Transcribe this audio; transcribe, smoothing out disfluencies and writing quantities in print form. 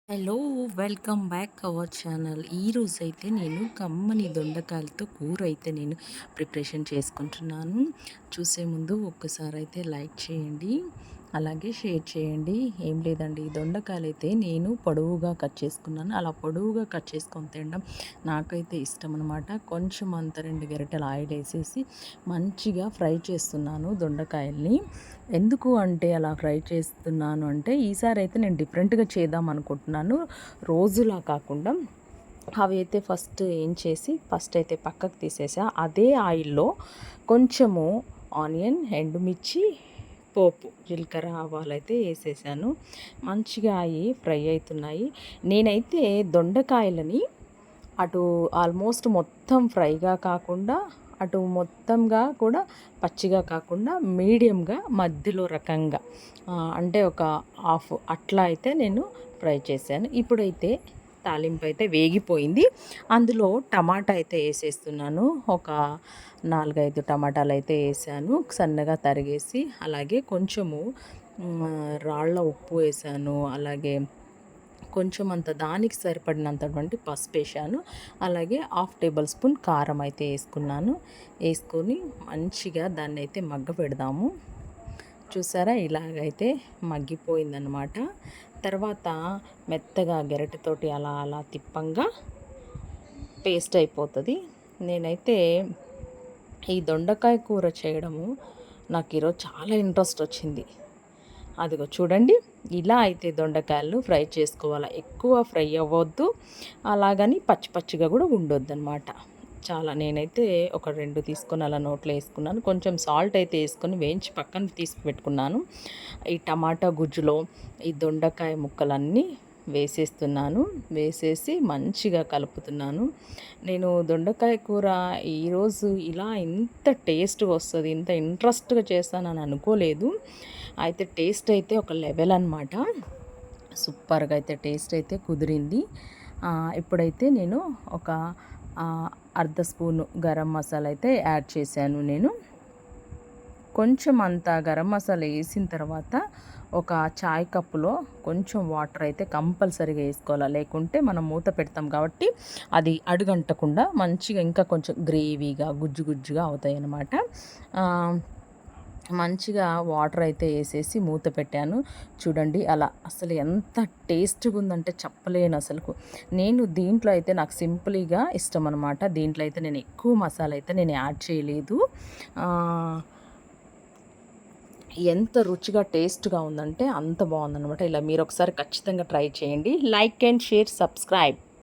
Hello! Welcome back our channel. ఈరోజైతే నేను కమ్మని దొండకాయలతో కూర అయితే నేను ప్రిపరేషన్ చేసుకుంటున్నాను. చూసే ముందు ఒక్కసారైతే లైక్ చేయండి. అలాగే షేర్ చేయండి. ఏం లేదండి, దొండకాయలైతే నేను పొడవుగా కట్ చేసుకున్నాను. అలా పొడవుగా కట్ చేసుకొని తినడం నాకైతే ఇష్టం అనమాట. కొంచెం అంత 2 గరిటెలు ఆయిల్ ఏసేసి మంచిగా ఫ్రై చేస్తున్నాను దొండకాయల్ని. ఎందుకు అంటే అలా ఫ్రై చేస్తున్నాను అంటే ఈసారి అయితే నేను డిఫరెంట్‌గా చేద్దాం అనుకుంటున్నాను. రోజులా కాకుండా అవి అయితే ఫస్ట్ అయితే పక్కకు తీసేసా. అదే ఆయిల్‌లో కొంచెము ఆనియన్, ఎండుమిర్చి, పోపు, జీలకర్ర, ఆవాలైతే ఏసేసాను. మంచిగా అయి ఫ్రై అయితున్నాయి. నేనైతే దొండకాయలని అటు ఆల్మోస్ట్ మొత్తం ఫ్రైగా కాకుండా, అటు మొత్తంగా కూడా పచ్చిగా కాకుండా మీడియంగా మధ్యలో రకంగా అంటే ఒక హాఫ్ అట్లా అయితే నేను ఫ్రై చేశాను. ఇప్పుడైతే తాలింపు అయితే వేగిపోయింది. అందులో టమాటా అయితే ఏసేస్తున్నాను. ఒక 4, 5 టమాటాలైతే ఏసాను సన్నగా తరిగేసి. అలాగే కొంచెము రాళ్ళ ఉప్పు వేసాను. అలాగే కొంచెం అంత దానికి సరిపడినంతటువంటి పసుపేశాను. అలాగే హాఫ్ టేబుల్ స్పూన్ కారం అయితే ఏసుకున్నాను. ఏసుకొని మంచిగా దాన్నైతే మగ్గపెడదాము. చూసారా, ఇలాగైతే మగ్గిపోయిందనమాట. తర్వాత మెత్తగా గరిటెతోటి అలా అలా తిప్పంగా పేస్ట్ అయిపోతుంది. నేనైతే ఈ దొండకాయ కూర చేయడము నాకు ఈరోజు చాలా ఇంట్రెస్ట్ వచ్చింది. అదిగో చూడండి, ఇలా అయితే దొండకాయలు ఫ్రై చేసుకోవాలి. ఎక్కువ ఫ్రై అవ్వద్దు, అలాగని పచ్చి పచ్చిగా కూడా ఉండొద్దనమాట. చాలా నేనైతే ఒక 2 తీసుకొని అలా నోట్లో వేసుకున్నాను. కొంచెం సాల్ట్ అయితే వేసుకొని వేయించి పక్కన తీసి పెట్టుకున్నాను. ఈ టమాటా గుజ్జులో ఈ దొండకాయ ముక్కలన్నీ వేసేస్తున్నాను. వేసేసి మంచిగా కలుపుతున్నాను. నేను దొండకాయ కూర ఈరోజు ఇలా ఇంత టేస్ట్‌గా వస్తది, ఇంత ఇంట్రెస్ట్‌గా చేస్తానని అనుకోలేదు. అయితే టేస్ట్ అయితే ఒక లెవెల్ అనమాట. సూపర్‌గా అయితే టేస్ట్ అయితే కుదిరింది. ఇప్పుడైతే నేను ఒక అర్ధ స్పూను గరం మసాలా అయితే యాడ్ చేశాను నేను. కొంచెం అంత గరం మసాలా వేసిన తర్వాత ఒక చాయ్ కప్పులో కొంచెం వాటర్ అయితే కంపల్సరీగా వేసుకోవాలి. లేకుంటే మనం మూత పెడతాం కాబట్టి అది అడుగంటకుండా మంచిగా ఇంకా కొంచెం గ్రేవీగా గుజ్జు గుజ్జుగా అవుతాయి అన్నమాట. మంచిగా వాటర్ అయితే వేసేసి మూత పెట్టాను. చూడండి అలా అసలు ఎంత టేస్ట్‌గా ఉందంటే చెప్పలేను అసలుకు. నేను దీంట్లో అయితే నాకు సింపుల్‌గా ఇష్టం అనమాట. దీంట్లో అయితే నేను ఎక్కువ మసాలా అయితే నేను యాడ్ చేయలేదు. ఎంత రుచిగా టేస్ట్‌గా ఉందంటే అంత బాగుందనమాట. ఇలా మీరు ఒకసారి ఖచ్చితంగా ట్రై చేయండి. Like and share, subscribe.